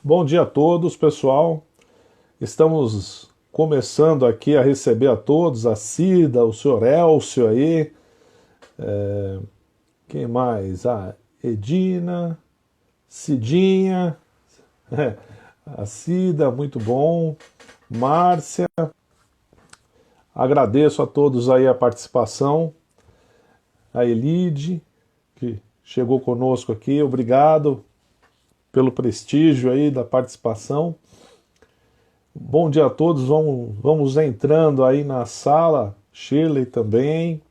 Bom dia a todos, pessoal. Estamos começando aqui a receber a todos, a Cida, o senhor Elcio aí, quem mais? A Edina, Cidinha, a Cida, muito bom. Márcia, agradeço a todos aí a participação. A Elide, que chegou conosco aqui, obrigado pelo prestígio aí da participação. Bom dia a todos, vamos entrando aí na sala, Shirley também.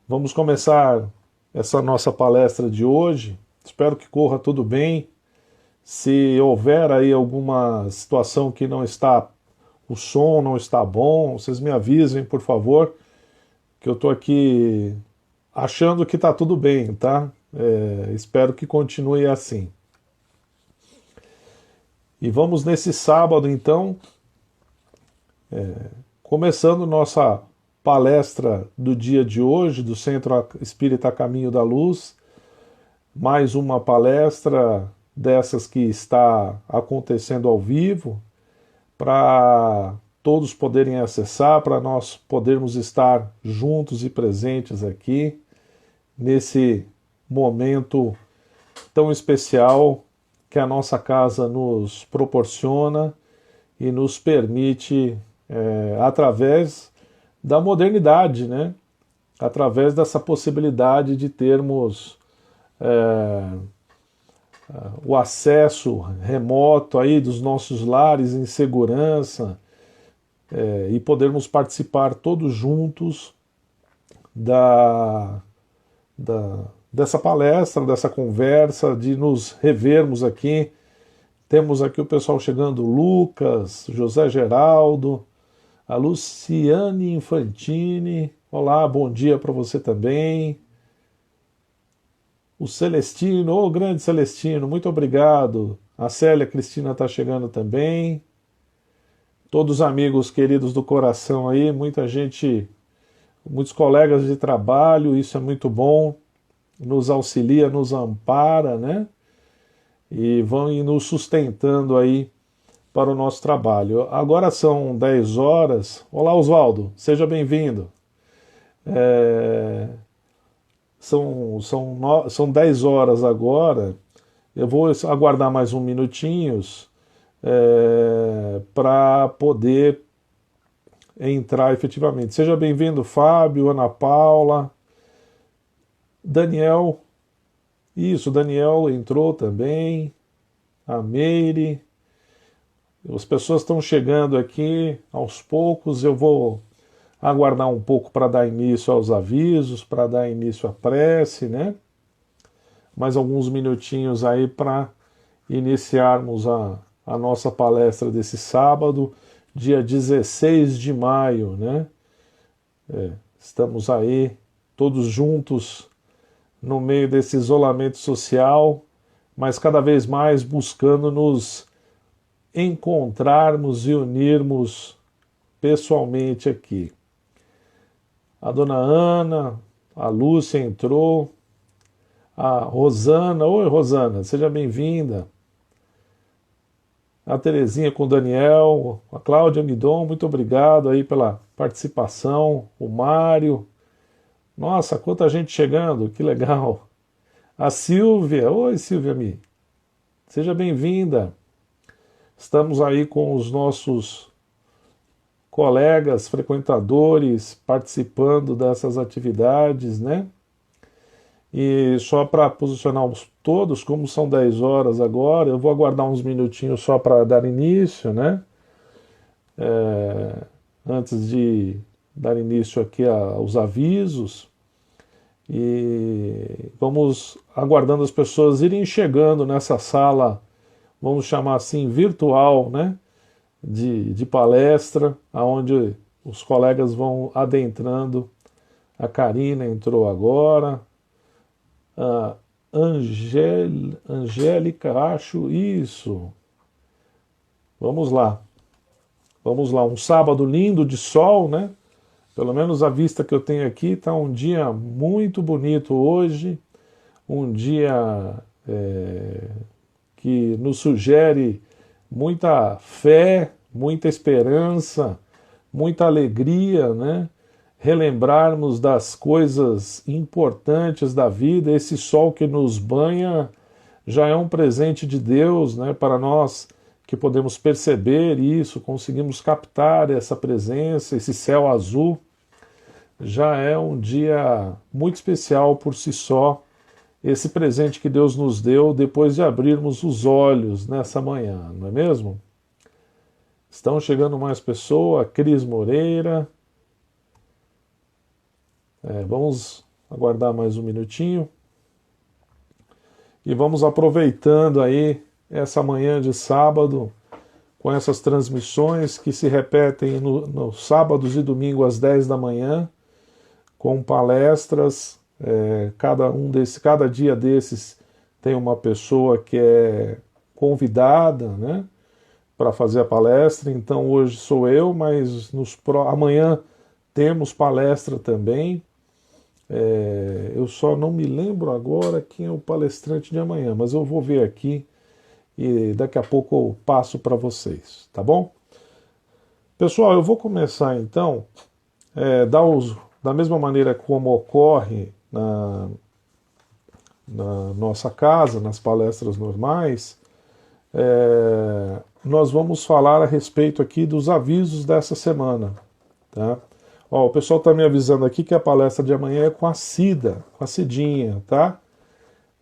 Vamos começar essa nossa palestra de hoje. Espero que corra tudo bem. Se houver aí alguma situação que não está, o som não está bom, vocês me avisem, por favor, que eu estou aqui achando que está tudo bem, tá? Espero que continue assim. E vamos nesse sábado, então, começando nossa palestra do dia de hoje, do Centro Espírita Caminho da Luz, mais uma palestra dessas que está acontecendo ao vivo, para todos poderem acessar, para nós podermos estar juntos e presentes aqui, nesse momento tão especial que a nossa casa nos proporciona e nos permite, através da modernidade, né? Através dessa possibilidade de termos o acesso remoto aí dos nossos lares em segurança, e podermos participar todos juntos da, dessa palestra, dessa conversa, de nos revermos aqui. Temos aqui o pessoal chegando, Lucas, José Geraldo, a Luciane Infantini, olá, bom dia para você também. O Celestino, ô grande Celestino, muito obrigado. A Célia Cristina está chegando também. Todos os amigos queridos do coração aí, muita gente, muitos colegas de trabalho, isso é muito bom, nos auxilia, nos ampara, né? E vão nos sustentando aí para o nosso trabalho. Agora são 10 horas. Olá, Oswaldo, seja bem-vindo. São 10 horas agora. Eu vou aguardar mais um minutinhos para poder entrar efetivamente. Seja bem-vindo, Fábio, Ana Paula, Daniel. Isso, Daniel entrou também. A Meire. As pessoas estão chegando aqui aos poucos. Eu vou aguardar um pouco para dar início aos avisos, para dar início à prece, né? Mais alguns minutinhos aí para iniciarmos a nossa palestra desse sábado, dia 16 de maio, né? Estamos aí todos juntos no meio desse isolamento social, mas cada vez mais buscando nos encontrarmos e unirmos pessoalmente aqui. A dona Ana, a Lúcia entrou, a Rosana, oi Rosana, seja bem-vinda. A Terezinha com o Daniel, a Cláudia Midon, muito obrigado aí pela participação, o Mário, nossa, quanta gente chegando, que legal. A Silvia, oi Silvia Mi, seja bem-vinda. Estamos aí com os nossos colegas, frequentadores, participando dessas atividades, né? E só para posicionar todos, como são 10 horas agora, eu vou aguardar uns minutinhos só para dar início, né? Antes de dar início aqui aos avisos. E vamos aguardando as pessoas irem chegando nessa sala, vamos chamar assim, virtual, né? De palestra, aonde os colegas vão adentrando. A Karina entrou agora, a Angélica, acho, isso. Vamos lá, um sábado lindo de sol, né? Pelo menos a vista que eu tenho aqui está um dia muito bonito hoje, um dia que nos sugere muita fé, muita esperança, muita alegria, né? Relembrarmos das coisas importantes da vida. Esse sol que nos banha já é um presente de Deus, né? Para nós que podemos perceber isso, conseguimos captar essa presença, esse céu azul, já é um dia muito especial por si só, esse presente que Deus nos deu depois de abrirmos os olhos nessa manhã, não é mesmo? Estão chegando mais pessoas, Cris Moreira. Vamos aguardar mais um minutinho. E vamos aproveitando aí essa manhã de sábado, com essas transmissões que se repetem nos sábados e domingos às 10 da manhã, com palestras. Cada dia desses tem uma pessoa que é convidada, né, para fazer a palestra. Então hoje sou eu, mas amanhã temos palestra também. Eu só não me lembro agora quem é o palestrante de amanhã, mas eu vou ver aqui e daqui a pouco eu passo para vocês, tá bom? Pessoal, eu vou começar então da mesma maneira como ocorre na nossa casa, nas palestras normais. Nós vamos falar a respeito aqui dos avisos dessa semana, tá? O pessoal está me avisando aqui que a palestra de amanhã é com a Cida, com a Cidinha, tá?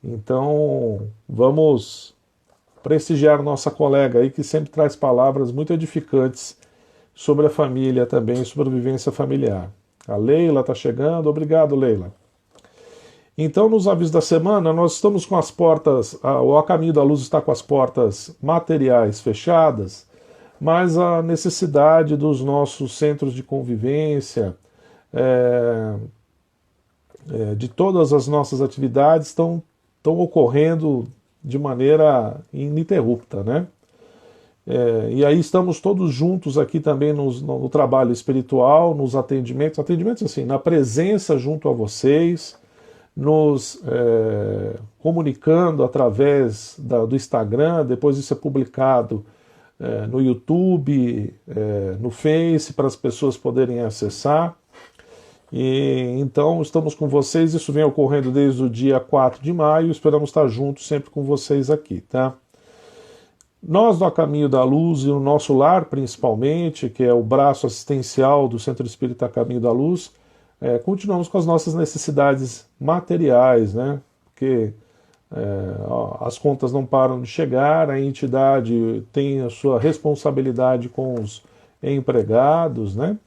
Então, vamos prestigiar nossa colega aí, que sempre traz palavras muito edificantes sobre a família também, sobre a vivência familiar. A Leila está chegando, obrigado, Leila. Então, nos avisos da semana, nós estamos com as portas, o A Caminho da Luz está com as portas materiais fechadas, mas a necessidade dos nossos centros de convivência, de todas as nossas atividades estão ocorrendo de maneira ininterrupta, né? E aí estamos todos juntos aqui também no trabalho espiritual, nos atendimentos assim, na presença junto a vocês, nos comunicando através do Instagram, depois isso é publicado no YouTube, no Face, para as pessoas poderem acessar. E então estamos com vocês, isso vem ocorrendo desde o dia 4 de maio, esperamos estar juntos sempre com vocês aqui, tá? Nós, no A Caminho da Luz, e no nosso lar principalmente, que é o braço assistencial do Centro Espírita Caminho da Luz, continuamos com as nossas necessidades materiais, né? Porque as contas não param de chegar, a entidade tem a sua responsabilidade com os empregados, né?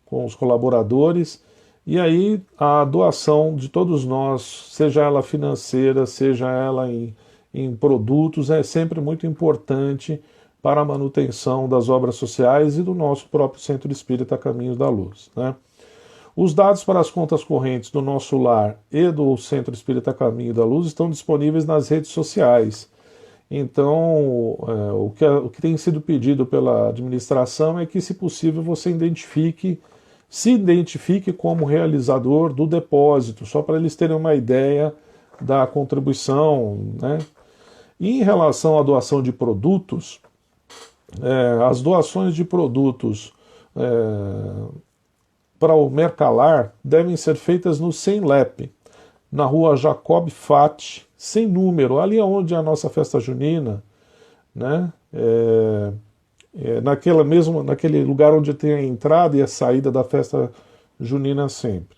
Com os colaboradores, e aí a doação de todos nós, seja ela financeira, seja ela em produtos, é sempre muito importante para a manutenção das obras sociais e do nosso próprio Centro Espírita Caminhos da Luz, né? Os dados para as contas correntes do nosso lar e do Centro Espírita Caminho da Luz estão disponíveis nas redes sociais. Então, o que tem sido pedido pela administração é que, se possível, você se identifique como realizador do depósito, só para eles terem uma ideia da contribuição, né? E em relação à doação de produtos, as doações de produtos para o Mercalar devem ser feitas no Semlep, na rua Jacob Fati, sem número, ali onde é a nossa festa junina, né? Naquele lugar onde tem a entrada e a saída da festa junina sempre.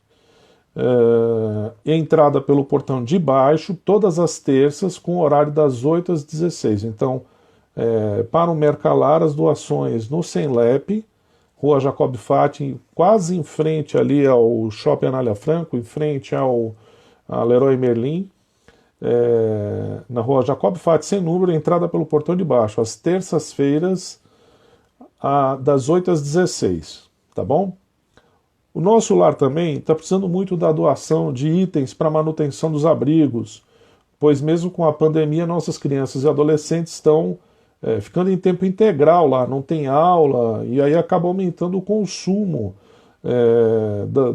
Entrada pelo portão de baixo, todas as terças, com o horário das 8 às 16. Então, para o Mercalar, as doações no Semlep, rua Jacob Fati, quase em frente ali ao Shopping Anália Franco, em frente a Leroy Merlin, na rua Jacob Fati, sem número, entrada pelo portão de baixo, às terças-feiras, das 8 às 16, tá bom? O nosso lar também está precisando muito da doação de itens para manutenção dos abrigos, pois mesmo com a pandemia, nossas crianças e adolescentes estão ficando em tempo integral lá, não tem aula, e aí acaba aumentando o consumo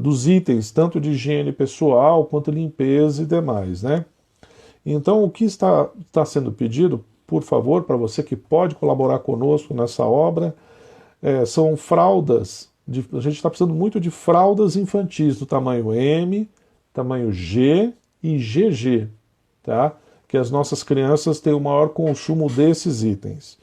dos itens, tanto de higiene pessoal, quanto limpeza e demais, né? Então, o que está sendo pedido por favor, para você que pode colaborar conosco nessa obra, são fraldas, a gente está precisando muito de fraldas infantis do tamanho M, tamanho G e GG, tá? Que as nossas crianças têm o maior consumo desses itens.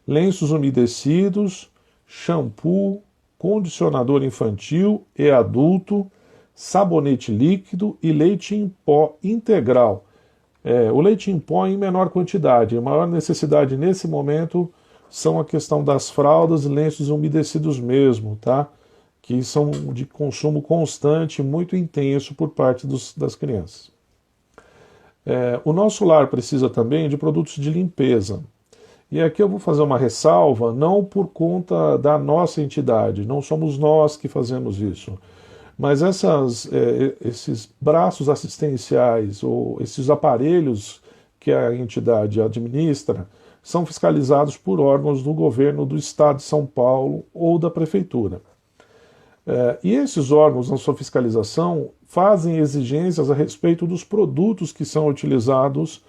Lenços umedecidos, shampoo, condicionador infantil e adulto, sabonete líquido e leite em pó integral. O leite em pó em menor quantidade. A maior necessidade nesse momento são a questão das fraldas e lenços umedecidos mesmo, tá? Que são de consumo constante, muito intenso por parte das crianças. O nosso lar precisa também de produtos de limpeza. E aqui eu vou fazer uma ressalva, não por conta da nossa entidade, não somos nós que fazemos isso, mas esses braços assistenciais ou esses aparelhos que a entidade administra são fiscalizados por órgãos do governo do Estado de São Paulo ou da Prefeitura. E esses órgãos, na sua fiscalização, fazem exigências a respeito dos produtos que são utilizados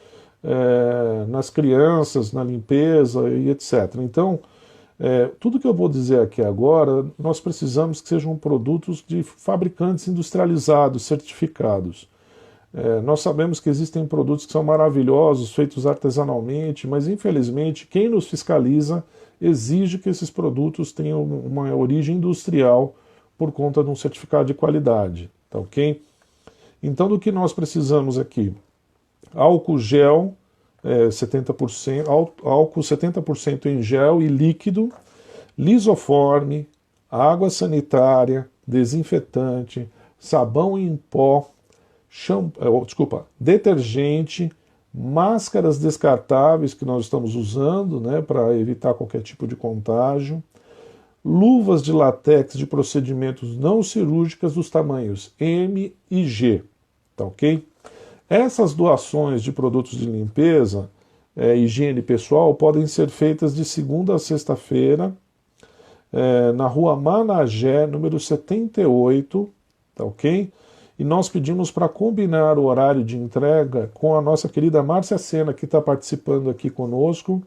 nas crianças, na limpeza e etc. Então, tudo que eu vou dizer aqui agora, nós precisamos que sejam produtos de fabricantes industrializados, certificados. Nós sabemos que existem produtos que são maravilhosos, feitos artesanalmente, mas infelizmente quem nos fiscaliza exige que esses produtos tenham uma origem industrial por conta de um certificado de qualidade, tá ok? Então, do que nós precisamos aqui? Álcool gel, 70%, álcool 70% em gel e líquido, lisoforme, água sanitária, desinfetante, sabão em pó, detergente, máscaras descartáveis que nós estamos usando, né, para evitar qualquer tipo de contágio, luvas de látex de procedimentos não cirúrgicos dos tamanhos M e G, tá ok? Essas doações de produtos de limpeza e higiene pessoal podem ser feitas de segunda a sexta-feira, na rua Managé, número 78, tá ok? E nós pedimos para combinar o horário de entrega com a nossa querida Márcia Sena, que está participando aqui conosco.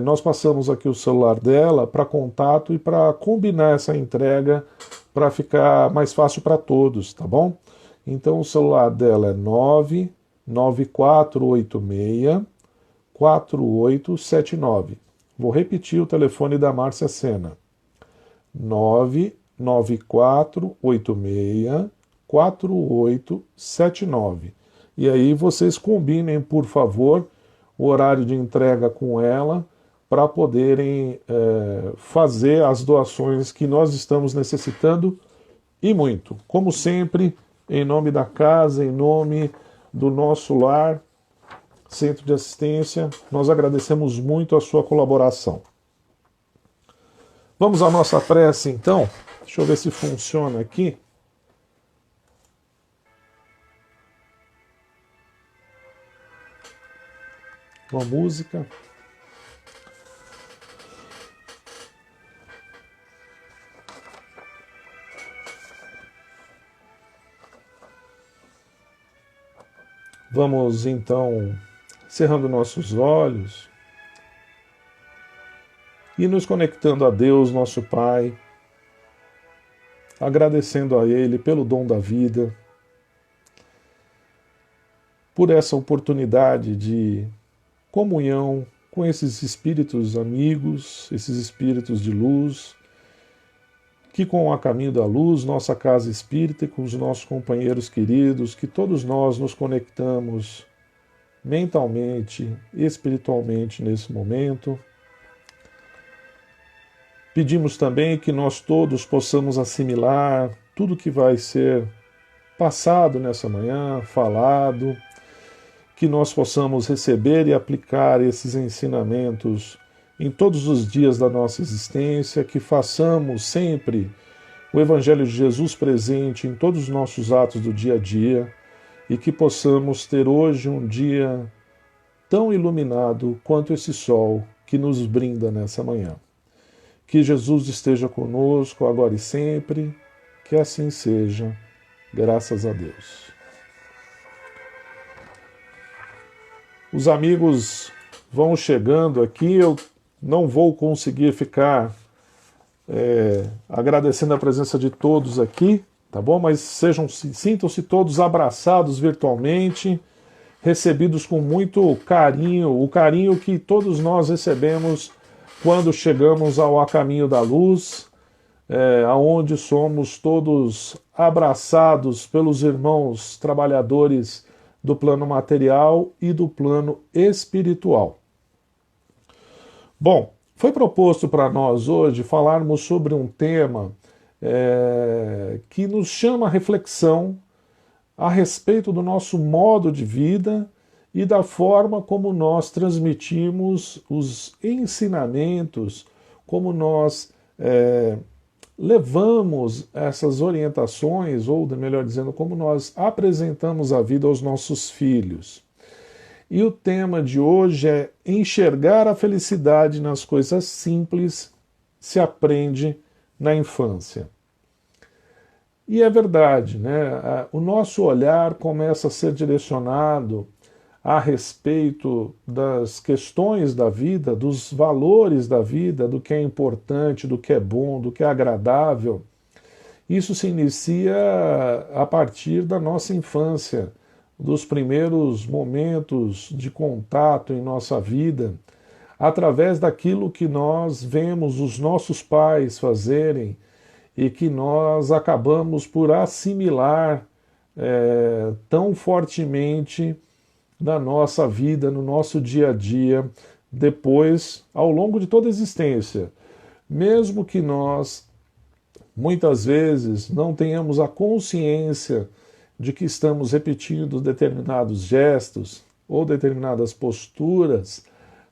Nós passamos aqui o celular dela para contato e para combinar essa entrega para ficar mais fácil para todos, tá bom? Então o celular dela é 99486-4879. Vou repetir o telefone da Márcia Sena. 99486-4879. E aí vocês combinem, por favor, o horário de entrega com ela para poderem fazer as doações que nós estamos necessitando e muito. Como sempre, em nome da casa, em nome do nosso lar, Centro de Assistência, nós agradecemos muito a sua colaboração. Vamos à nossa prece, então? Deixa eu ver se funciona aqui. Uma música. Vamos então, cerrando nossos olhos e nos conectando a Deus, nosso Pai, agradecendo a Ele pelo dom da vida, por essa oportunidade de comunhão com esses espíritos amigos, esses espíritos de luz, que com a Caminho da Luz, nossa casa espírita e com os nossos companheiros queridos, que todos nós nos conectamos mentalmente, espiritualmente nesse momento. Pedimos também que nós todos possamos assimilar tudo que vai ser passado nessa manhã, falado, que nós possamos receber e aplicar esses ensinamentos em todos os dias da nossa existência, que façamos sempre o Evangelho de Jesus presente em todos os nossos atos do dia a dia e que possamos ter hoje um dia tão iluminado quanto esse sol que nos brinda nessa manhã. Que Jesus esteja conosco agora e sempre, que assim seja, graças a Deus. Os amigos vão chegando aqui. Eu não vou conseguir ficar agradecendo a presença de todos aqui, tá bom? Mas sintam-se todos abraçados virtualmente, recebidos com muito carinho, o carinho que todos nós recebemos quando chegamos ao A Caminho da Luz, aonde somos todos abraçados pelos irmãos trabalhadores do plano material e do plano espiritual. Bom, foi proposto para nós hoje falarmos sobre um tema que nos chama a reflexão a respeito do nosso modo de vida e da forma como nós transmitimos os ensinamentos, como nós levamos essas orientações, ou melhor dizendo, como nós apresentamos a vida aos nossos filhos. E o tema de hoje é enxergar a felicidade nas coisas simples se aprende na infância. E é verdade, né? O nosso olhar começa a ser direcionado a respeito das questões da vida, dos valores da vida, do que é importante, do que é bom, do que é agradável. Isso se inicia a partir da nossa infância, dos primeiros momentos de contato em nossa vida, através daquilo que nós vemos os nossos pais fazerem e que nós acabamos por assimilar tão fortemente na nossa vida, no nosso dia a dia, depois, ao longo de toda a existência. Mesmo que nós, muitas vezes, não tenhamos a consciência de que estamos repetindo determinados gestos ou determinadas posturas,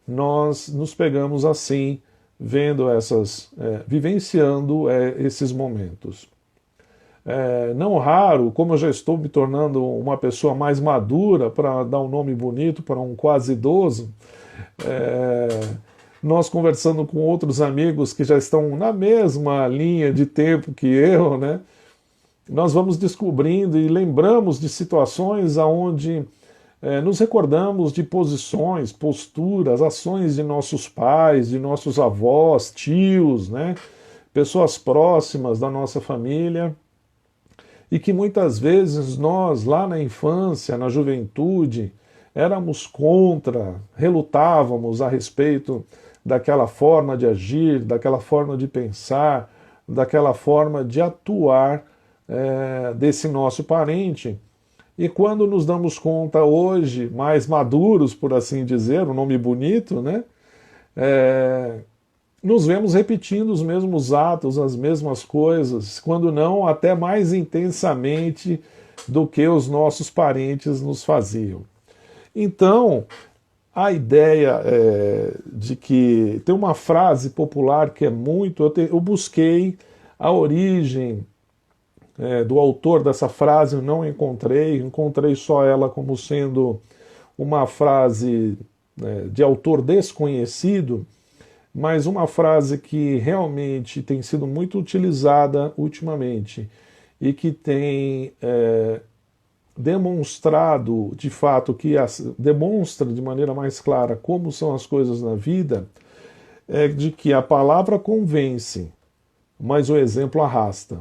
nós nos pegamos assim, vendo vivenciando esses momentos. Não raro, como eu já estou me tornando uma pessoa mais madura, para dar um nome bonito para um quase idoso, nós conversando com outros amigos que já estão na mesma linha de tempo que eu, né? Nós vamos descobrindo e lembramos de situações onde nos recordamos de posições, posturas, ações de nossos pais, de nossos avós, tios, né? Pessoas próximas da nossa família, e que muitas vezes nós, lá na infância, na juventude, éramos contra, relutávamos a respeito daquela forma de agir, daquela forma de pensar, daquela forma de atuar desse nosso parente. E quando nos damos conta hoje, mais maduros, por assim dizer, um nome bonito, né? Nos vemos repetindo os mesmos atos, as mesmas coisas, quando não até mais intensamente do que os nossos parentes nos faziam. Então, a ideia de que tem uma frase popular que é muito... Eu busquei a origem do autor dessa frase, eu não encontrei só ela como sendo uma frase de autor desconhecido, mas uma frase que realmente tem sido muito utilizada ultimamente e que tem demonstrado, de fato, demonstra de maneira mais clara como são as coisas na vida, de que a palavra convence, mas o exemplo arrasta.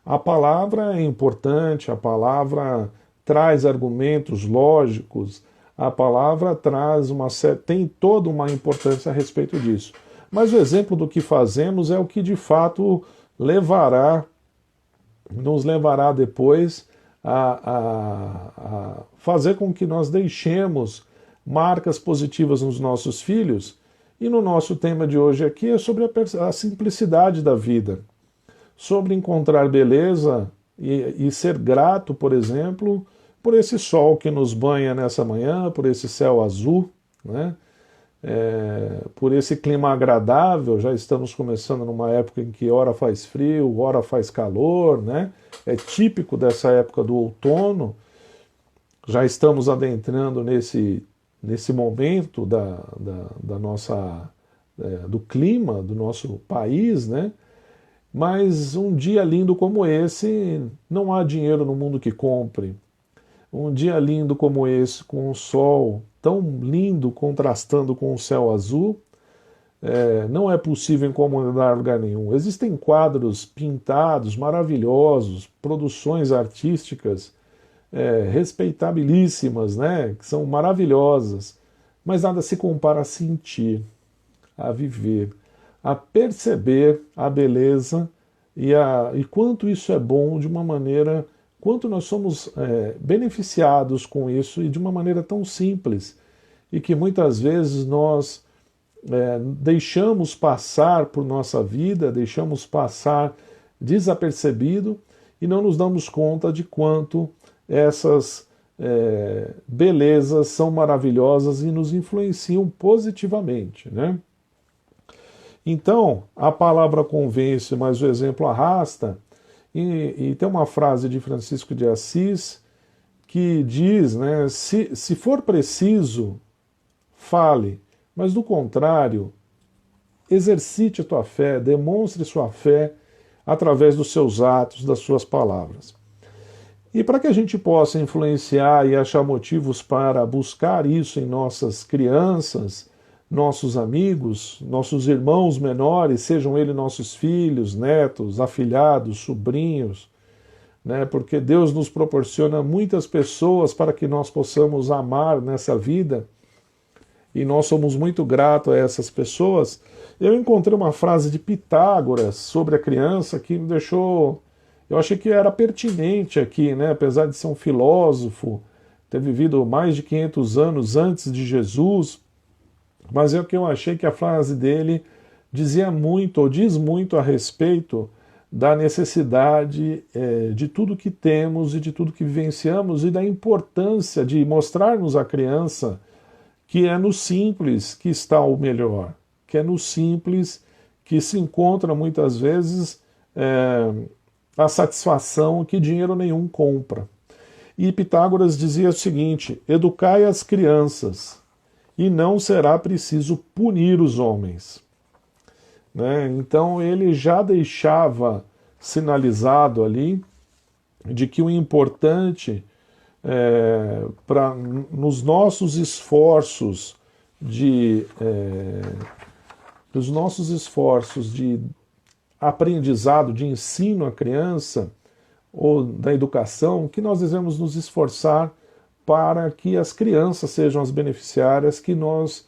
A palavra é importante, a palavra traz argumentos lógicos, a palavra tem toda uma importância a respeito disso. Mas o exemplo do que fazemos é o que de fato nos levará depois a fazer com que nós deixemos marcas positivas nos nossos filhos. E no nosso tema de hoje aqui é sobre a simplicidade da vida, sobre encontrar beleza e ser grato, por exemplo, por esse sol que nos banha nessa manhã, por esse céu azul, né? Por esse clima agradável. Já estamos começando numa época em que ora faz frio, ora faz calor, né? É típico dessa época do outono. Já estamos adentrando nesse momento da nossa, do clima do nosso país, né? Mas um dia lindo como esse, não há dinheiro no mundo que compre. Um dia lindo como esse, com um sol tão lindo contrastando com o céu azul. Não é possível incomodar lugar nenhum. Existem quadros pintados maravilhosos, produções artísticas respeitabilíssimas, né, que são maravilhosas, mas nada se compara a sentir, a viver, a perceber a beleza e quanto isso é bom de uma maneira, quanto nós somos beneficiados com isso e de uma maneira tão simples e que muitas vezes nós deixamos passar por nossa vida, deixamos passar desapercebido e não nos damos conta de quanto essas belezas são maravilhosas e nos influenciam positivamente, né? Então, a palavra convence, mas o exemplo arrasta, e tem uma frase de Francisco de Assis que diz, né, se for preciso, fale, mas do contrário, exercite a tua fé, demonstre sua fé através dos seus atos, das suas palavras. E para que a gente possa influenciar e achar motivos para buscar isso em nossas crianças, nossos amigos, nossos irmãos menores, sejam eles nossos filhos, netos, afilhados, sobrinhos, né? Porque Deus nos proporciona muitas pessoas para que nós possamos amar nessa vida, e nós somos muito gratos a essas pessoas. Eu encontrei uma frase de Pitágoras sobre a criança que me deixou... Eu achei que era pertinente aqui, né? Apesar de ser um filósofo, ter vivido mais de 500 anos antes de Jesus, mas é o que eu achei que a frase dele dizia muito, ou diz muito a respeito da necessidade de tudo que temos e de tudo que vivenciamos e da importância de mostrarmos à criança que é no simples que está o melhor, que é no simples que se encontra muitas vezes a satisfação que dinheiro nenhum compra. E Pitágoras dizia o seguinte: educai as crianças, e não será preciso punir os homens. Né? Então ele já deixava sinalizado ali de que o importante nos nossos esforços de aprendizado, de ensino à criança, ou da educação, que nós devemos nos esforçar para que as crianças sejam as beneficiárias, que nós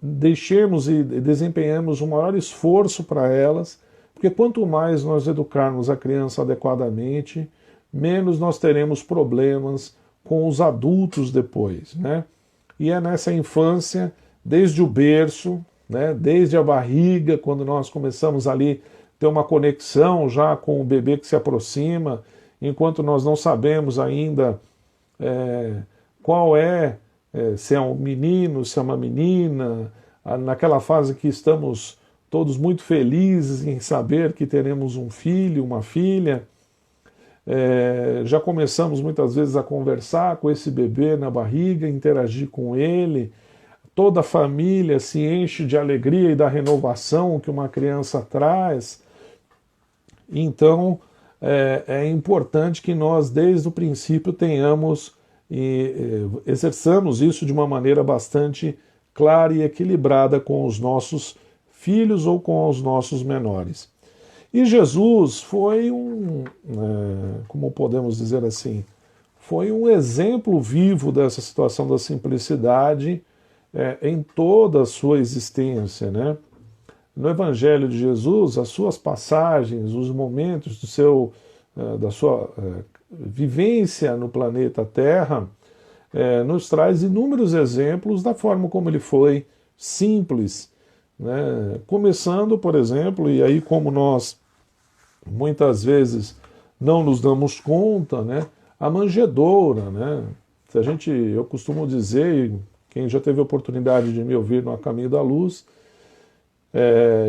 deixemos e desempenhemos o maior esforço para elas, porque quanto mais nós educarmos a criança adequadamente, menos nós teremos problemas com os adultos depois, né? E é nessa infância, desde o berço, né, desde a barriga, quando nós começamos ali ter uma conexão já com o bebê que se aproxima, enquanto nós não sabemos ainda qual se é um menino, se é uma menina, naquela fase que estamos todos muito felizes em saber que teremos um filho, uma filha, já começamos muitas vezes a conversar com esse bebê na barriga, interagir com ele, toda a família se enche de alegria e da renovação que uma criança traz. Então, é importante que nós, desde o princípio, tenhamos e exerçamos isso de uma maneira bastante clara e equilibrada com os nossos filhos ou com os nossos menores. E Jesus foi como podemos dizer assim, foi um exemplo vivo dessa situação da simplicidade em toda a sua existência, né? No Evangelho de Jesus, as suas passagens, os momentos da sua vivência no planeta Terra, nos traz inúmeros exemplos da forma como ele foi simples, né? Começando, por exemplo, e aí como nós muitas vezes não nos damos conta, né? A manjedoura, né? Eu costumo dizer, quem já teve a oportunidade de me ouvir no A Caminho da Luz,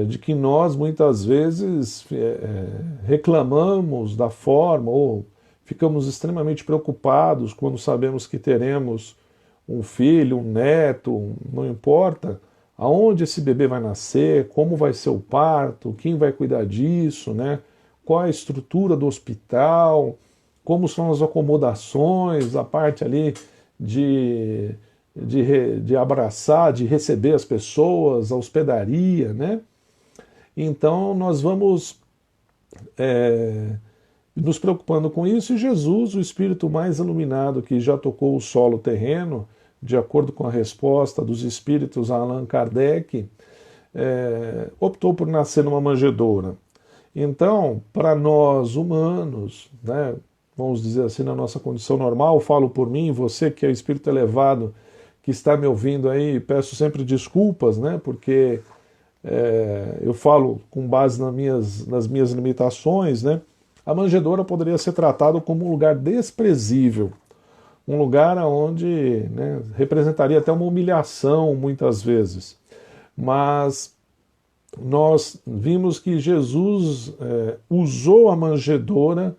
de que nós muitas vezes reclamamos da forma ou ficamos extremamente preocupados quando sabemos que teremos um filho, um neto, não importa aonde esse bebê vai nascer, como vai ser o parto, quem vai cuidar disso, né? Qual a estrutura do hospital, como são as acomodações, a parte ali de de abraçar, de receber as pessoas, a hospedaria, né? Então nós vamos nos preocupando com isso, e Jesus, o espírito mais iluminado que já tocou o solo terreno, de acordo com a resposta dos espíritos a Allan Kardec, optou por nascer numa manjedoura. Então, para nós humanos, né, vamos dizer assim, na nossa condição normal, falo por mim, você que é o espírito elevado, que está me ouvindo aí, peço sempre desculpas, né, porque eu falo com base nas minhas limitações, né, a manjedoura poderia ser tratada como um lugar desprezível, um lugar onde, né, representaria até uma humilhação muitas vezes. Mas nós vimos que Jesus usou a manjedoura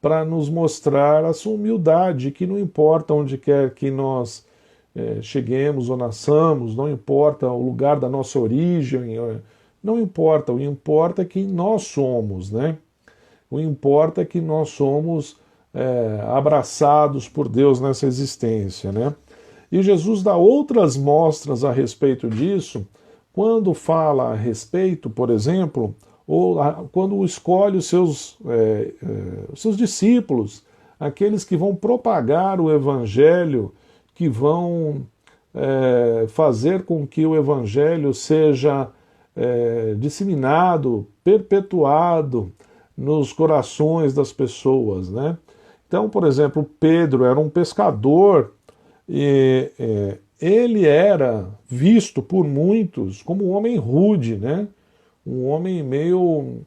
para nos mostrar a sua humildade, que não importa onde quer que nós cheguemos ou nasçamos, não importa o lugar da nossa origem, não importa, o importa é quem nós somos, né? O importa é que nós somos abraçados por Deus nessa existência, né? E Jesus dá outras mostras a respeito disso, quando fala a respeito, por exemplo, ou quando escolhe os seus discípulos, aqueles que vão propagar o Evangelho, que vão fazer com que o Evangelho seja disseminado, perpetuado nos corações das pessoas, né? Então, por exemplo, Pedro era um pescador e ele era visto por muitos como um homem rude, né? Um homem meio,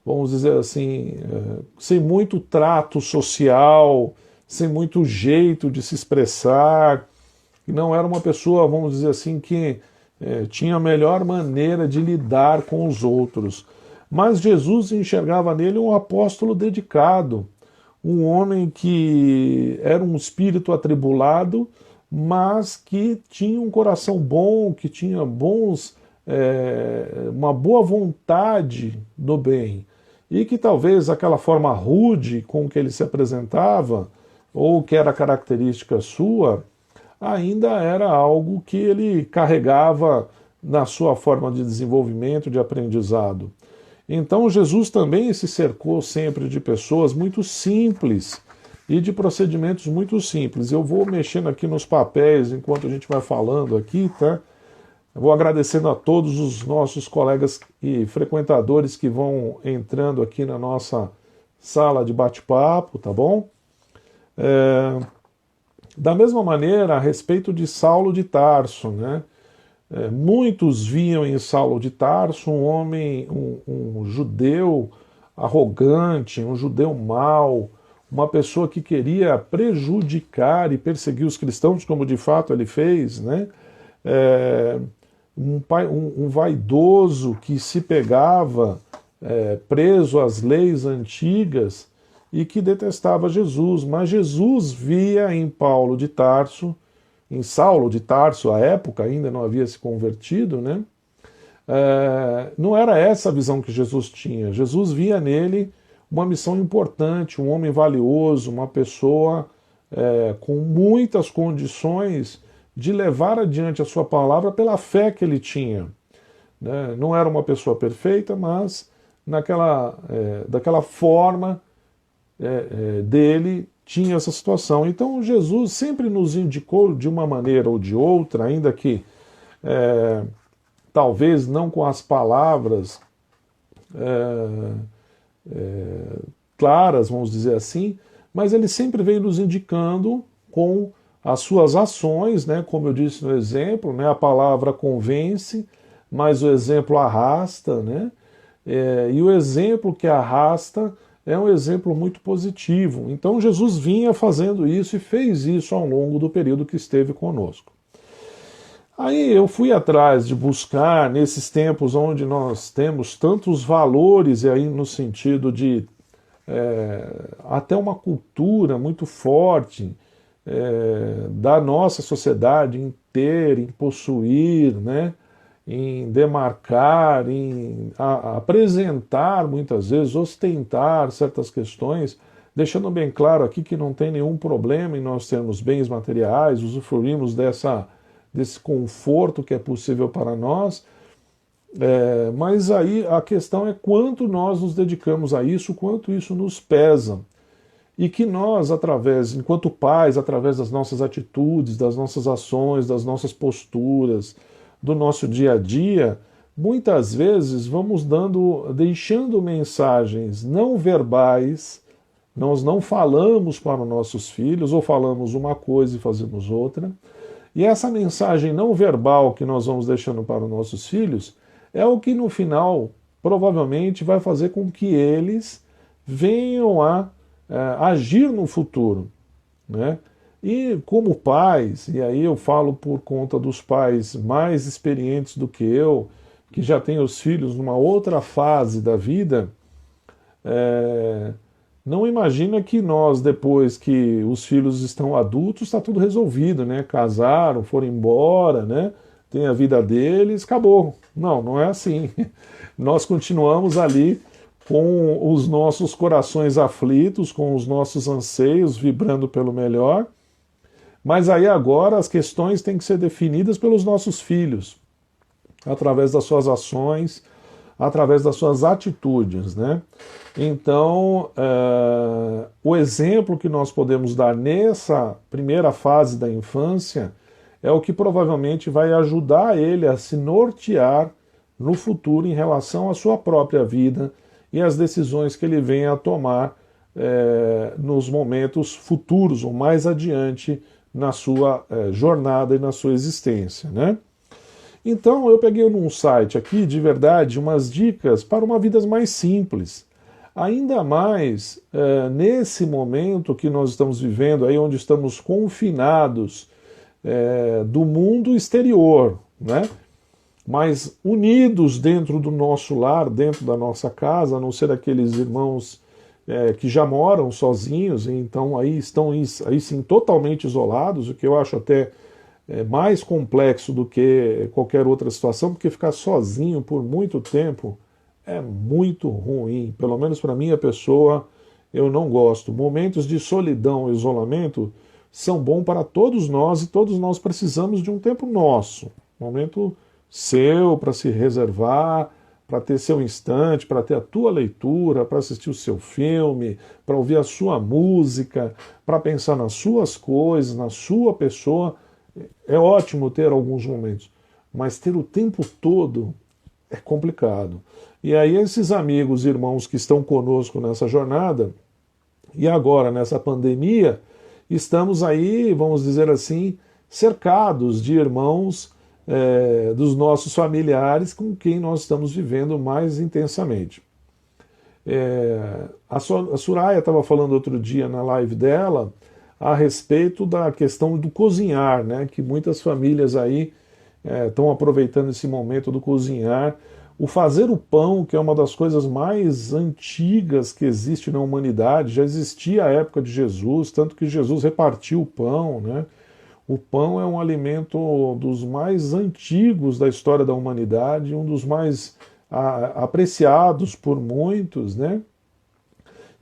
vamos dizer assim, sem muito trato social, sem muito jeito de se expressar, e não era uma pessoa, vamos dizer assim, que tinha a melhor maneira de lidar com os outros. Mas Jesus enxergava nele um apóstolo dedicado, um homem que era um espírito atribulado, mas que tinha um coração bom, que tinha uma boa vontade do bem. E que talvez aquela forma rude com que ele se apresentava, ou que era característica sua, ainda era algo que ele carregava na sua forma de desenvolvimento, de aprendizado. Então Jesus também se cercou sempre de pessoas muito simples e de procedimentos muito simples. Eu vou mexendo aqui nos papéis enquanto a gente vai falando aqui, tá? Eu vou agradecendo a todos os nossos colegas e frequentadores que vão entrando aqui na nossa sala de bate-papo, tá bom? Da mesma maneira, a respeito de Saulo de Tarso, né? Muitos viam em Saulo de Tarso um homem, um judeu arrogante, um judeu mau, uma pessoa que queria prejudicar e perseguir os cristãos, como de fato ele fez, né? Um vaidoso que se pegava preso às leis antigas e que detestava Jesus. Mas Jesus via em Paulo de Tarso, em Saulo de Tarso, à época ainda não havia se convertido, né? Não era essa a visão que Jesus tinha. Jesus via nele uma missão importante, um homem valioso, uma pessoa com muitas condições de levar adiante a sua palavra pela fé que ele tinha, né? Não era uma pessoa perfeita, mas daquela forma dele tinha essa situação. Então Jesus sempre nos indicou de uma maneira ou de outra, ainda que talvez não com as palavras claras, vamos dizer assim, mas ele sempre veio nos indicando com as suas ações, né? Como eu disse no exemplo, né? A palavra convence, mas o exemplo arrasta, né? E o exemplo que arrasta é um exemplo muito positivo. Então Jesus vinha fazendo isso e fez isso ao longo do período que esteve conosco. Aí eu fui atrás de buscar, nesses tempos onde nós temos tantos valores, e aí no sentido de até uma cultura muito forte da nossa sociedade em ter, em possuir, né? Em demarcar, em apresentar muitas vezes, ostentar certas questões deixando bem claro aqui que não tem nenhum problema em nós termos bens materiais, usufruirmos desse conforto que é possível para nós, mas aí a questão é quanto nós nos dedicamos a isso, quanto isso nos pesa. E que nós, enquanto pais, através das nossas atitudes, das nossas ações, das nossas posturas, do nosso dia a dia, muitas vezes vamos deixando mensagens não verbais, nós não falamos para os nossos filhos, ou falamos uma coisa e fazemos outra, e essa mensagem não verbal que nós vamos deixando para os nossos filhos é o que no final provavelmente vai fazer com que eles venham a agir no futuro, né? E como pais, e aí eu falo por conta dos pais mais experientes do que eu, que já têm os filhos numa outra fase da vida, não imagina que nós, depois que os filhos estão adultos, está tudo resolvido, né? Casaram, foram embora, né? Tem a vida deles, acabou. Não, não é assim. Nós continuamos ali com os nossos corações aflitos, com os nossos anseios vibrando pelo melhor, mas aí agora as questões têm que ser definidas pelos nossos filhos, através das suas ações, através das suas atitudes, né? Então, o exemplo que nós podemos dar nessa primeira fase da infância é o que provavelmente vai ajudar ele a se nortear no futuro em relação à sua própria vida e as decisões que ele venha a tomar nos momentos futuros ou mais adiante na sua jornada e na sua existência, né? Então eu peguei num site aqui, de verdade, umas dicas para uma vida mais simples. Ainda mais nesse momento que nós estamos vivendo, aí onde estamos confinados do mundo exterior, né? Mas unidos dentro do nosso lar, dentro da nossa casa, a não ser aqueles irmãos que já moram sozinhos, então aí estão aí sim totalmente isolados, o que eu acho até mais complexo do que qualquer outra situação, porque ficar sozinho por muito tempo é muito ruim, pelo menos para minha pessoa eu não gosto. Momentos de solidão e isolamento são bons para todos nós e todos nós precisamos de um tempo nosso, momento seu para se reservar, para ter seu instante, para ter a tua leitura, para assistir o seu filme, para ouvir a sua música, para pensar nas suas coisas, na sua pessoa. É ótimo ter alguns momentos, mas ter o tempo todo é complicado. E aí esses amigos, irmãos que estão conosco nessa jornada, e agora nessa pandemia, estamos aí, vamos dizer assim, cercados de irmãos dos nossos familiares com quem nós estamos vivendo mais intensamente. A Soraya estava falando outro dia na live dela a respeito da questão do cozinhar, né? Que muitas famílias aí estão aproveitando esse momento do cozinhar. O fazer o pão, que é uma das coisas mais antigas que existe na humanidade, já existia à época de Jesus, tanto que Jesus repartiu o pão, né? O pão é um alimento dos mais antigos da história da humanidade, um dos mais apreciados por muitos, né?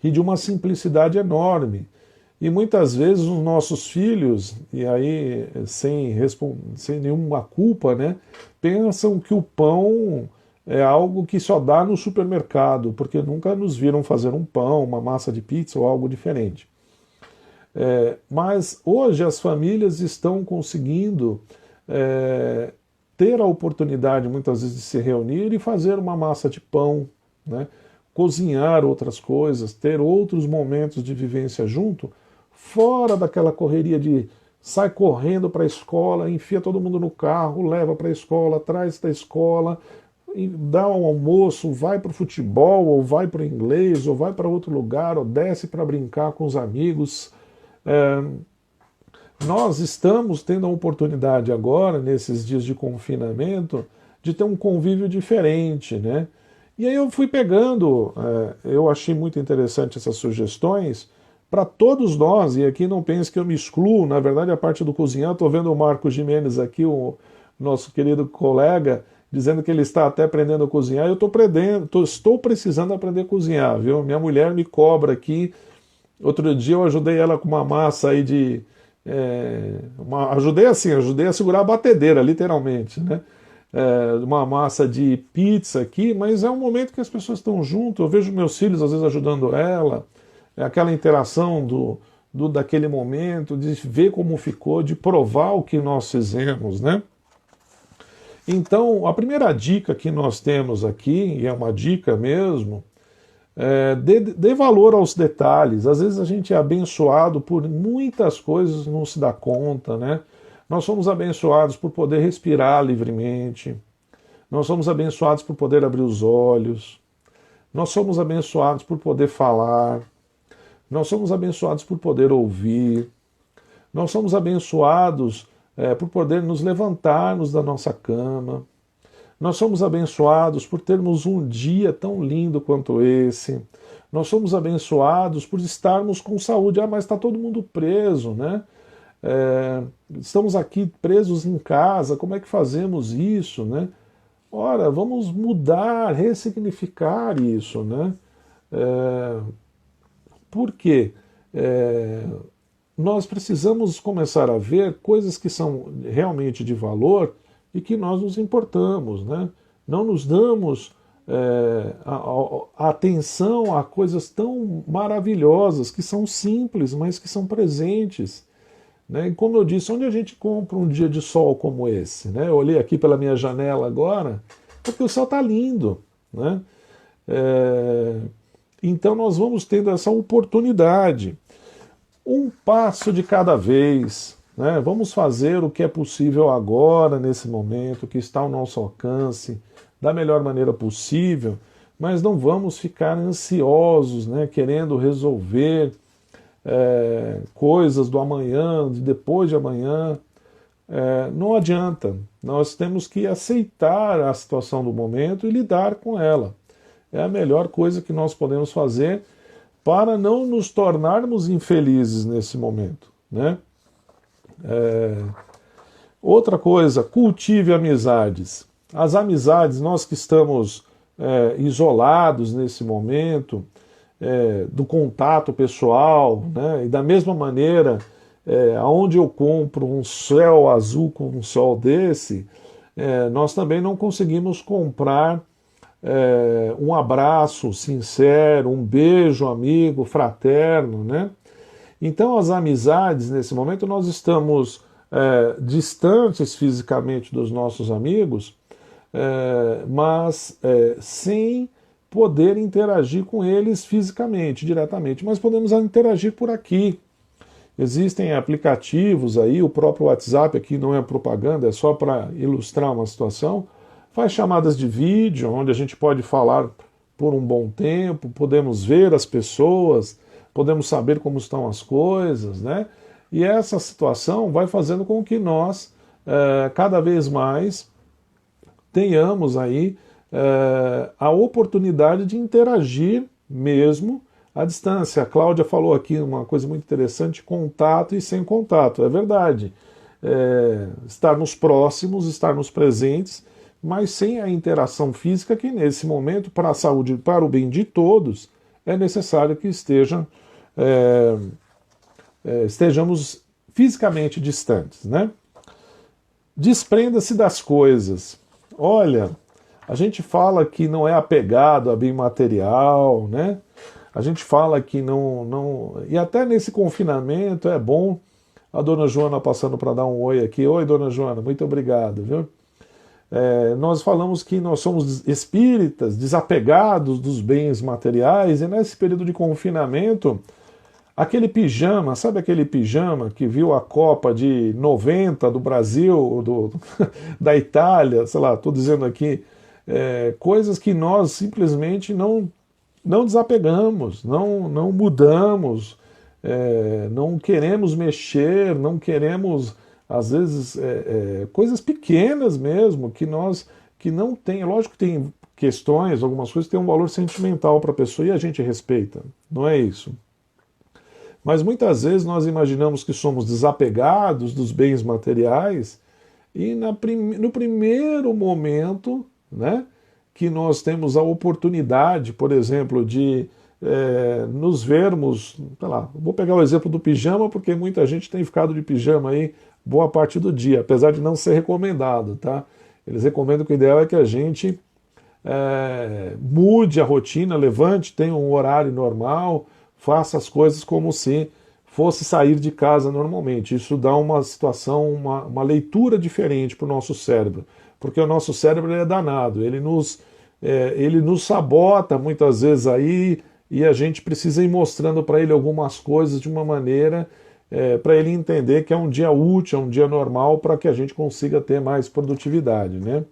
E de uma simplicidade enorme. E muitas vezes os nossos filhos, e aí sem nenhuma culpa, né, pensam que o pão é algo que só dá no supermercado, porque nunca nos viram fazer um pão, uma massa de pizza ou algo diferente. Mas hoje as famílias estão conseguindo ter a oportunidade muitas vezes de se reunir e fazer uma massa de pão, né? Cozinhar outras coisas, ter outros momentos de vivência junto, fora daquela correria de sai correndo para a escola, enfia todo mundo no carro, leva para a escola, traz da escola, dá um almoço, vai para o futebol, ou vai para o inglês, ou vai para outro lugar, ou desce para brincar com os amigos. Nós estamos tendo a oportunidade agora, nesses dias de confinamento, de ter um convívio diferente, né? E aí eu fui pegando, eu achei muito interessante essas sugestões para todos nós, e aqui não pense que eu me excluo, na verdade a parte do cozinhar, estou vendo o Marcos Jimenez aqui, o nosso querido colega, dizendo que ele está até aprendendo a cozinhar. Eu estou precisando aprender a cozinhar, viu? Minha mulher me cobra aqui Outro dia eu ajudei ela com uma massa aí de... ajudei assim, ajudei a segurar a batedeira, literalmente, né? Uma massa de pizza aqui, mas é um momento que as pessoas estão junto, eu vejo meus filhos às vezes ajudando ela, é aquela interação daquele momento, de ver como ficou, de provar o que nós fizemos, né? Então, a primeira dica que nós temos aqui, e é uma dica mesmo, dê valor aos detalhes. Às vezes a gente é abençoado por muitas coisas, não se dá conta, né? Nós somos abençoados por poder respirar livremente, nós somos abençoados por poder abrir os olhos, nós somos abençoados por poder falar, nós somos abençoados por poder ouvir, nós somos abençoados por poder nos levantarmos da nossa cama, nós somos abençoados por termos um dia tão lindo quanto esse, nós somos abençoados por estarmos com saúde. Ah, mas está todo mundo preso, né? Estamos aqui presos em casa, como é que fazemos isso, né? Ora, vamos mudar, ressignificar isso, né? Por quê? Nós precisamos começar a ver coisas que são realmente de valor e que nós nos importamos, né? Não nos damos a atenção a coisas tão maravilhosas, que são simples, mas que são presentes. Né? E como eu disse, onde a gente compra um dia de sol como esse? Né? Eu olhei aqui pela minha janela agora, porque o céu está lindo. Né? Então nós vamos tendo essa oportunidade. Um passo de cada vez. Né? Vamos fazer o que é possível agora, nesse momento, que está ao nosso alcance, da melhor maneira possível, mas não vamos ficar ansiosos, né? Querendo resolver coisas do amanhã, de depois de amanhã. Não adianta. Nós temos que aceitar a situação do momento e lidar com ela. É a melhor coisa que nós podemos fazer para não nos tornarmos infelizes nesse momento, né? Outra coisa, cultive amizades. As amizades, nós que estamos isolados nesse momento, do contato pessoal, né? E da mesma maneira, aonde eu compro um céu azul com um sol desse, nós também não conseguimos comprar um abraço sincero, um beijo amigo, fraterno, né? Então as amizades, nesse momento, nós estamos distantes fisicamente dos nossos amigos, mas sem poder interagir com eles fisicamente, diretamente, mas podemos interagir por aqui. Existem aplicativos aí, o próprio WhatsApp aqui não é propaganda, é só para ilustrar uma situação, faz chamadas de vídeo, onde a gente pode falar por um bom tempo, podemos ver as pessoas, podemos saber como estão as coisas, né? E essa situação vai fazendo com que nós, cada vez mais, tenhamos aí a oportunidade de interagir mesmo à distância. A Cláudia falou aqui uma coisa muito interessante, contato e sem contato. É verdade. Estarmos próximos, estarmos presentes, mas sem a interação física, que nesse momento, para a saúde, para o bem de todos, é necessário que estejamos fisicamente distantes, né? Desprenda-se das coisas. Olha, a gente fala que não é apegado a bem material, né? A gente fala que não... E até nesse confinamento é bom. A dona Joana passando para dar um oi aqui. Oi, dona Joana, muito obrigado, viu? Nós falamos que nós somos espíritas, desapegados dos bens materiais, e nesse período de confinamento, aquele pijama, sabe aquele pijama que viu a Copa de 90 do Brasil, da Itália, sei lá, estou dizendo aqui, coisas que nós simplesmente não desapegamos, não mudamos, não queremos mexer, não queremos, às vezes, coisas pequenas mesmo, que não tem, lógico que tem questões, algumas coisas que têm um valor sentimental para a pessoa e a gente respeita, não é isso. Mas muitas vezes nós imaginamos que somos desapegados dos bens materiais e no primeiro momento, né, que nós temos a oportunidade, por exemplo, de nos vermos, sei lá, vou pegar o exemplo do pijama, porque muita gente tem ficado de pijama aí boa parte do dia, apesar de não ser recomendado, tá? Eles recomendam que o ideal é que a gente mude a rotina, levante, tenha um horário normal, faça as coisas como se fosse sair de casa normalmente. Isso dá uma situação, uma leitura diferente para o nosso cérebro, porque o nosso cérebro é danado, ele nos sabota muitas vezes aí, e a gente precisa ir mostrando para ele algumas coisas de uma maneira para ele entender que é um dia útil, é um dia normal, para que a gente consiga ter mais produtividade, né?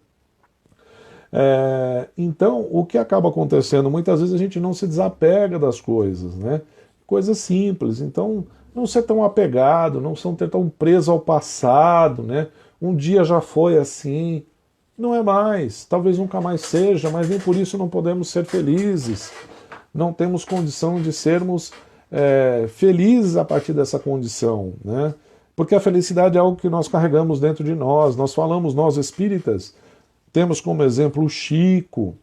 Então, o que acaba acontecendo? Muitas vezes a gente não se desapega das coisas, né? Coisas simples. Então, não ser tão apegado, não ser tão preso ao passado, né? Um dia já foi assim, não é mais, talvez nunca mais seja, mas nem por isso não podemos ser felizes. Não temos condição de sermos felizes a partir dessa condição, né? Porque a felicidade é algo que nós carregamos dentro de nós. Nós falamos, nós espíritas, temos como exemplo o Chico,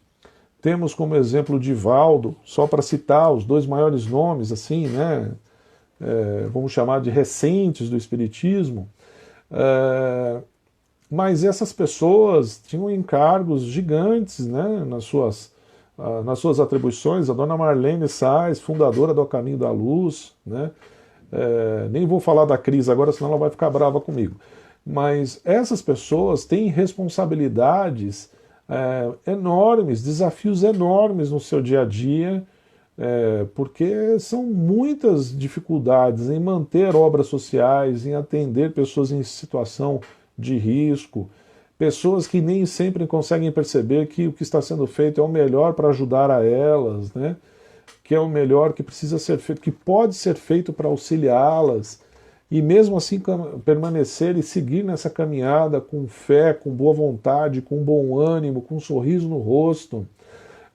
temos como exemplo o Divaldo, só para citar os dois maiores nomes, assim, né? Vamos chamar de recentes do Espiritismo. Mas essas pessoas tinham encargos gigantes, né, nas suas atribuições. A dona Marlene Sais, fundadora do Caminho da Luz, né, nem vou falar da Cris agora, senão ela vai ficar brava comigo. Mas essas pessoas têm responsabilidades enormes, desafios enormes no seu dia a dia, porque são muitas dificuldades em manter obras sociais, em atender pessoas em situação de risco, pessoas que nem sempre conseguem perceber que o que está sendo feito é o melhor para ajudar a elas, né? Que é o melhor que precisa ser feito, que pode ser feito para auxiliá-las, e mesmo assim permanecer e seguir nessa caminhada com fé, com boa vontade, com bom ânimo, com um sorriso no rosto,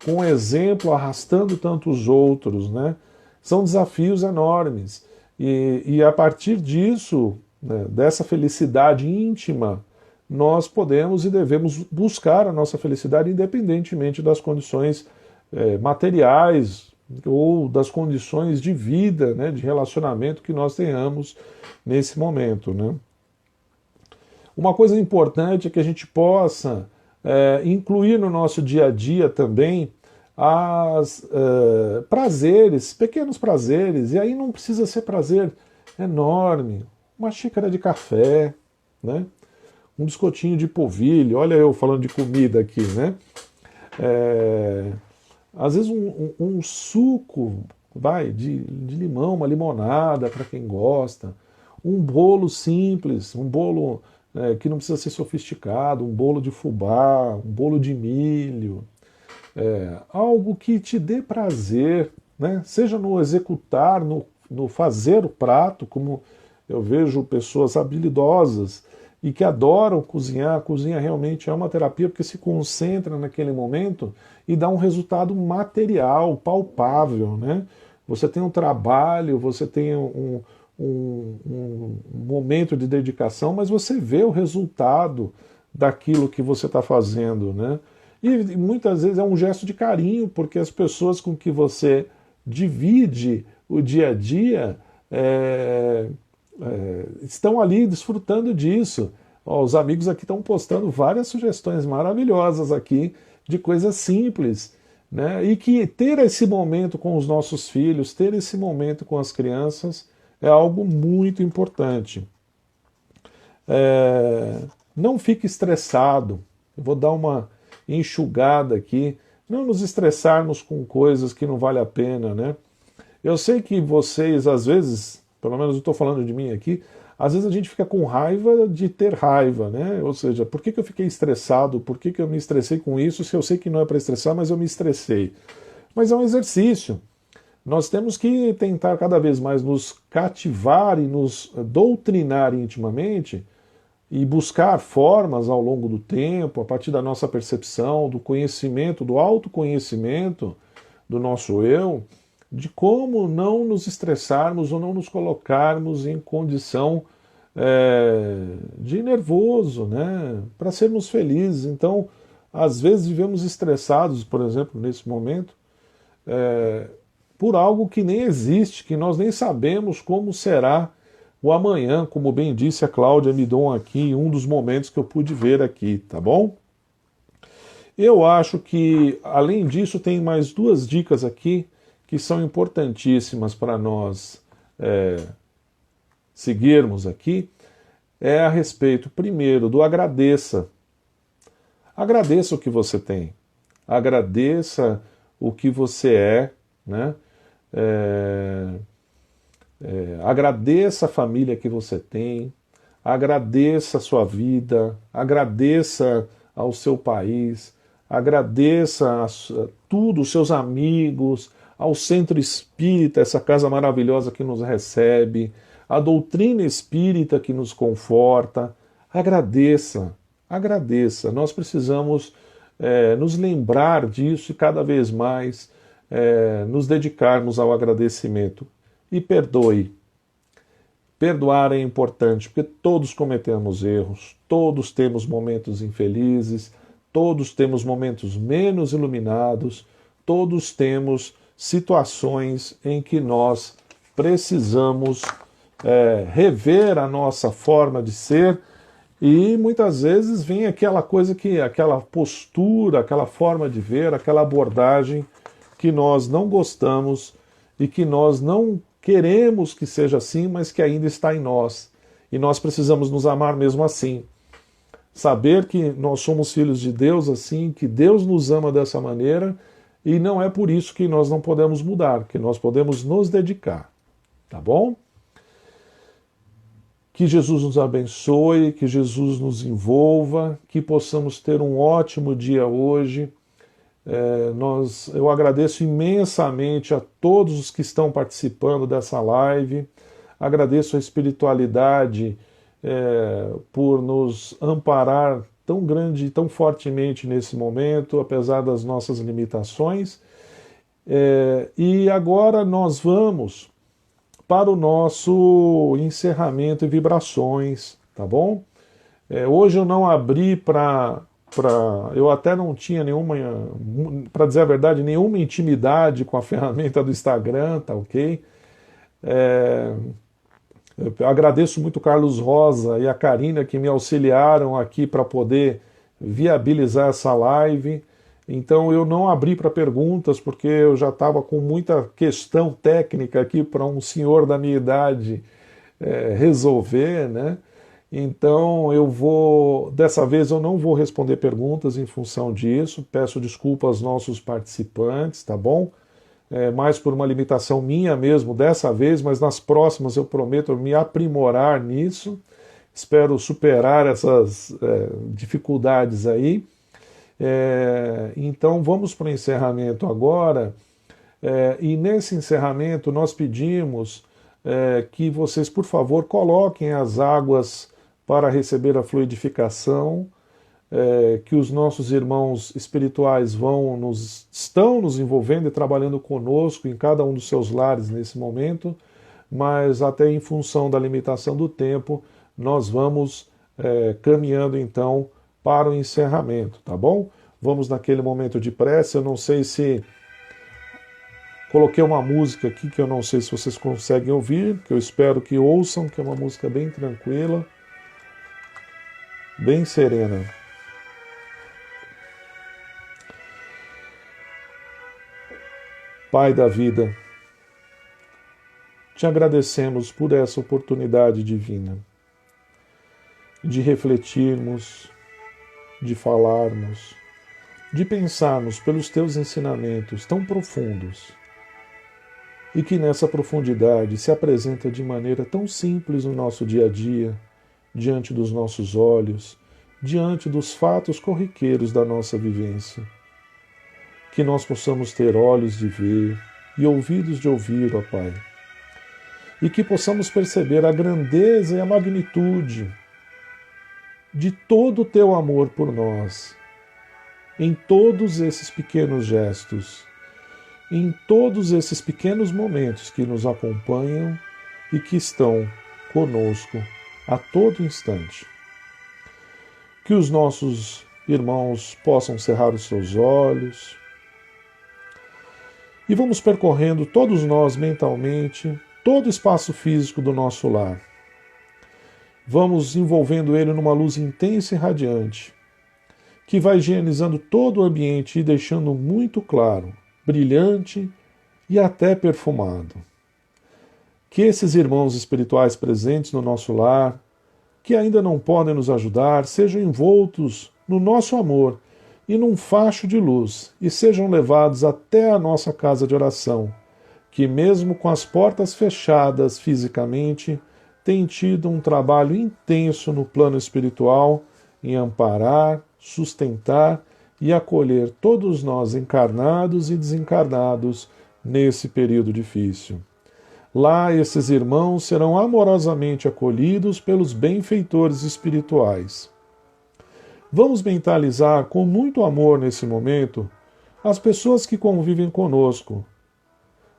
com um exemplo arrastando tantos outros, né? São desafios enormes. E a partir disso, né, dessa felicidade íntima, nós podemos e devemos buscar a nossa felicidade independentemente das condições materiais ou das condições de vida, né, de relacionamento que nós tenhamos nesse momento, né? Uma coisa importante é que a gente possa incluir no nosso dia a dia também prazeres, pequenos prazeres, e aí não precisa ser prazer enorme, uma xícara de café, né? Um biscoitinho de polvilho, olha eu falando de comida aqui, né? Às vezes um suco, de limão, uma limonada para quem gosta, um bolo simples, um bolo que não precisa ser sofisticado, um bolo de fubá, um bolo de milho, algo que te dê prazer, né? Seja no executar, no fazer o prato, como eu vejo pessoas habilidosas e que adoram cozinhar. A cozinha realmente é uma terapia porque se concentra naquele momento e dá um resultado material, palpável, né? Você tem um trabalho, você tem um momento de dedicação, mas você vê o resultado daquilo que você está fazendo, né? E muitas vezes é um gesto de carinho, porque as pessoas com que você divide o dia a dia estão ali desfrutando disso. Ó, os amigos aqui estão postando várias sugestões maravilhosas aqui de coisas simples, né? E que ter esse momento com os nossos filhos, ter esse momento com as crianças é algo muito importante. Não fique estressado. Eu vou dar uma enxugada aqui. Não nos estressarmos com coisas que não vale a pena, né? Eu sei que vocês, às vezes, pelo menos eu estou falando de mim aqui, às vezes a gente fica com raiva de ter raiva, né? Ou seja, por que eu fiquei estressado? Por que eu me estressei com isso? Se eu sei que não é para estressar, mas eu me estressei. Mas é um exercício. Nós temos que tentar cada vez mais nos cativar e nos doutrinar intimamente e buscar formas ao longo do tempo, a partir da nossa percepção, do conhecimento, do autoconhecimento do nosso eu, de como não nos estressarmos ou não nos colocarmos em condição de nervoso, né, para sermos felizes. Então, às vezes vivemos estressados, por exemplo, nesse momento, por algo que nem existe, que nós nem sabemos como será o amanhã, como bem disse a Cláudia Midon aqui, em um dos momentos que eu pude ver aqui, tá bom? Eu acho que, além disso, tem mais duas dicas aqui que são importantíssimas para nós seguirmos aqui. É a respeito, primeiro, do agradeça. Agradeça o que você tem. Agradeça o que você é, né? Agradeça a família que você tem, agradeça a sua vida, agradeça ao seu país, agradeça a tudo, os seus amigos, ao Centro Espírita, essa casa maravilhosa que nos recebe, a doutrina espírita que nos conforta. Agradeça, agradeça. Nós precisamos nos lembrar disso e cada vez mais nos dedicarmos ao agradecimento. E perdoe. Perdoar é importante, porque todos cometemos erros, todos temos momentos infelizes, todos temos momentos menos iluminados, todos temos situações em que nós precisamos rever a nossa forma de ser, e muitas vezes vem aquela coisa aquela postura, aquela forma de ver, aquela abordagem que nós não gostamos e que nós não queremos que seja assim, mas que ainda está em nós. E nós precisamos nos amar mesmo assim. Saber que nós somos filhos de Deus assim, que Deus nos ama dessa maneira, e não é por isso que nós não podemos mudar, que nós podemos nos dedicar. Tá bom? Que Jesus nos abençoe, que Jesus nos envolva, que possamos ter um ótimo dia hoje. Eu agradeço imensamente a todos os que estão participando dessa live, agradeço a espiritualidade por nos amparar tão grande e tão fortemente nesse momento, apesar das nossas limitações. E agora nós vamos para o nosso encerramento e vibrações, tá bom? Hoje eu não abri eu até não tinha nenhuma, para dizer a verdade, nenhuma intimidade com a ferramenta do Instagram, tá ok? Eu agradeço muito o Carlos Rosa e a Karina que me auxiliaram aqui para poder viabilizar essa live. Então eu não abri para perguntas porque eu já estava com muita questão técnica aqui para um senhor da minha idade resolver, né? Então dessa vez eu não vou responder perguntas em função disso, peço desculpa aos nossos participantes, tá bom? Mais por uma limitação minha mesmo dessa vez, mas nas próximas eu prometo me aprimorar nisso, espero superar essas dificuldades aí. Então vamos para o encerramento agora, e nesse encerramento nós pedimos que vocês, por favor, coloquem as águas para receber a fluidificação, que os nossos irmãos espirituais estão nos envolvendo e trabalhando conosco em cada um dos seus lares nesse momento, mas até em função da limitação do tempo, nós vamos caminhando então para o encerramento, tá bom? Vamos naquele momento de prece. Eu não sei se coloquei uma música aqui que eu não sei se vocês conseguem ouvir, que eu espero que ouçam, que é uma música bem tranquila, bem serena. Pai da vida, te agradecemos por essa oportunidade divina de refletirmos, de falarmos, de pensarmos pelos teus ensinamentos tão profundos e que nessa profundidade se apresenta de maneira tão simples no nosso dia a dia, diante dos nossos olhos, diante dos fatos corriqueiros da nossa vivência. Que nós possamos ter olhos de ver e ouvidos de ouvir, ó Pai, e que possamos perceber a grandeza e a magnitude de todo o teu amor por nós, em todos esses pequenos gestos, em todos esses pequenos momentos que nos acompanham e que estão conosco a todo instante. Que os nossos irmãos possam cerrar os seus olhos E vamos percorrendo todos nós mentalmente, todo o espaço físico do nosso lar. Vamos envolvendo ele numa luz intensa e radiante, que vai higienizando todo o ambiente e deixando muito claro, brilhante e até perfumado. Que esses irmãos espirituais presentes no nosso lar, que ainda não podem nos ajudar, sejam envoltos no nosso amor e num facho de luz e sejam levados até a nossa casa de oração, que mesmo com as portas fechadas fisicamente, tem tido um trabalho intenso no plano espiritual em amparar, sustentar e acolher todos nós encarnados e desencarnados nesse período difícil. Lá, esses irmãos serão amorosamente acolhidos pelos benfeitores espirituais. Vamos mentalizar com muito amor nesse momento as pessoas que convivem conosco,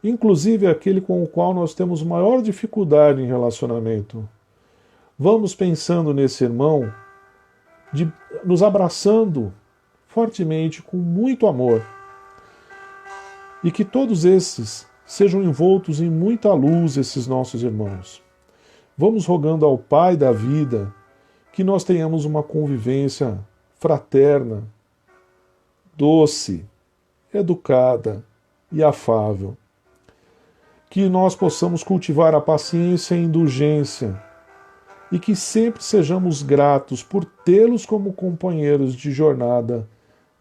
inclusive aquele com o qual nós temos maior dificuldade em relacionamento. Vamos pensando nesse irmão, nos abraçando fortemente, com muito amor. E que todos esses sejam envoltos em muita luz, esses nossos irmãos. Vamos rogando ao Pai da vida que nós tenhamos uma convivência fraterna, doce, educada e afável. Que nós possamos cultivar a paciência e a indulgência e que sempre sejamos gratos por tê-los como companheiros de jornada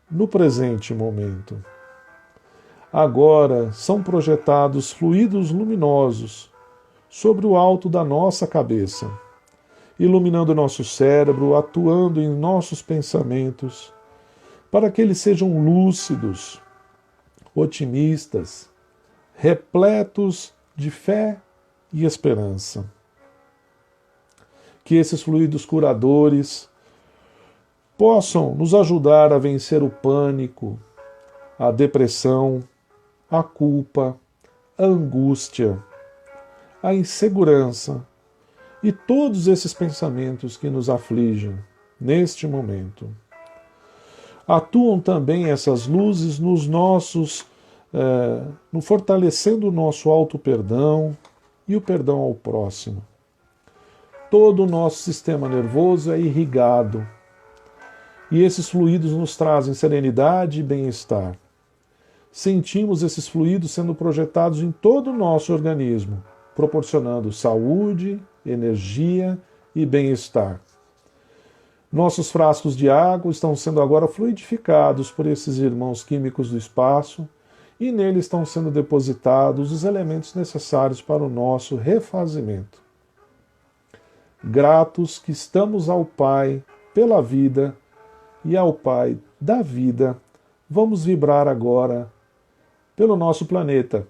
no presente momento. Agora são projetados fluidos luminosos sobre o alto da nossa cabeça, iluminando nosso cérebro, atuando em nossos pensamentos, para que eles sejam lúcidos, otimistas, repletos de fé e esperança. Que esses fluidos curadores possam nos ajudar a vencer o pânico, a depressão, a culpa, a angústia, a insegurança e todos esses pensamentos que nos afligem neste momento. Atuam também essas luzes nos nossos, no fortalecendo o nosso auto-perdão e o perdão ao próximo. Todo o nosso sistema nervoso é irrigado e esses fluidos nos trazem serenidade e bem-estar. Sentimos esses fluidos sendo projetados em todo o nosso organismo, proporcionando saúde, energia e bem-estar. Nossos frascos de água estão sendo agora fluidificados por esses irmãos químicos do espaço e nele estão sendo depositados os elementos necessários para o nosso refazimento. Gratos que estamos ao Pai pela vida e ao Pai da vida, vamos vibrar agora pelo nosso planeta,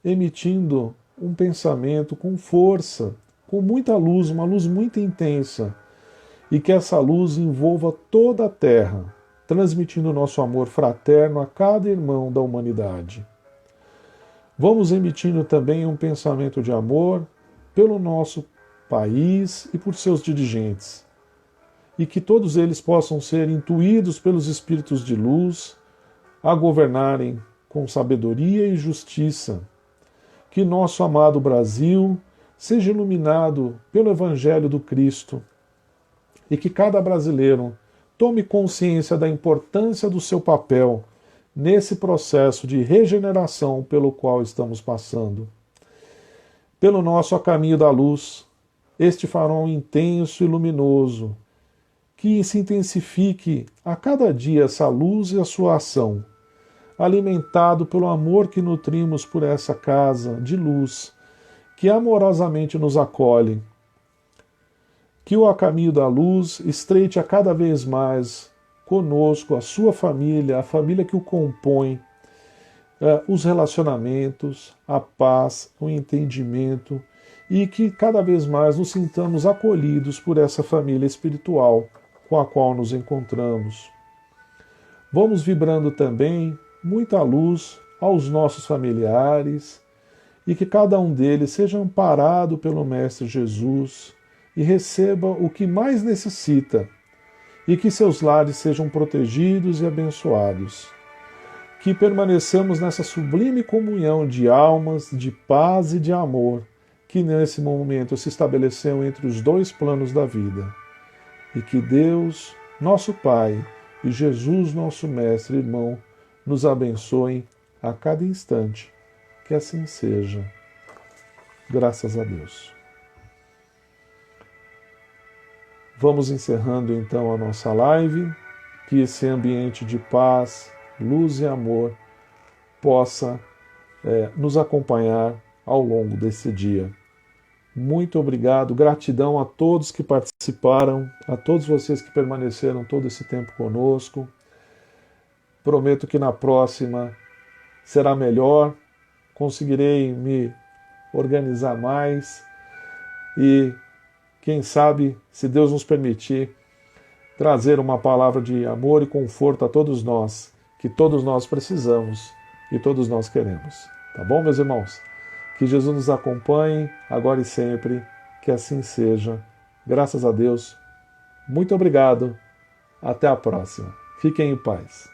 emitindo um pensamento com força, com muita luz, uma luz muito intensa, e que essa luz envolva toda a Terra, transmitindo nosso amor fraterno a cada irmão da humanidade. Vamos emitindo também um pensamento de amor pelo nosso país e por seus dirigentes, e que todos eles possam ser intuídos pelos espíritos de luz a governarem com sabedoria e justiça. Que nosso amado Brasil seja iluminado pelo Evangelho do Cristo e que cada brasileiro tome consciência da importância do seu papel nesse processo de regeneração pelo qual estamos passando. Pelo nosso caminho da luz, este farol intenso e luminoso, que se intensifique a cada dia essa luz e a sua ação, alimentado pelo amor que nutrimos por essa casa de luz, que amorosamente nos acolhe. Que o caminho da luz estreite a cada vez mais conosco, a sua família, a família que o compõe, os relacionamentos, a paz, o entendimento, e que cada vez mais nos sintamos acolhidos por essa família espiritual com a qual nos encontramos. Vamos vibrando também muita luz aos nossos familiares e que cada um deles seja amparado pelo Mestre Jesus e receba o que mais necessita e que seus lares sejam protegidos e abençoados. que permaneçamos nessa sublime comunhão de almas, de paz e de amor, que nesse momento se estabeleceu entre os dois planos da vida. E que Deus, nosso Pai, e Jesus, nosso Mestre e Irmão, nos abençoem a cada instante. Que assim seja. Graças a Deus. Vamos encerrando então a nossa live. Que esse ambiente de paz, luz e amor possa nos acompanhar ao longo desse dia. Muito obrigado, gratidão a todos que participaram, a todos vocês que permaneceram todo esse tempo conosco. Prometo que na próxima será melhor, conseguirei me organizar mais e, quem sabe, se Deus nos permitir, trazer uma palavra de amor e conforto a todos nós, que todos nós precisamos e todos nós queremos. Tá bom, meus irmãos? Que Jesus nos acompanhe agora e sempre, que assim seja. Graças a Deus. Muito obrigado. Até a próxima. Fiquem em paz.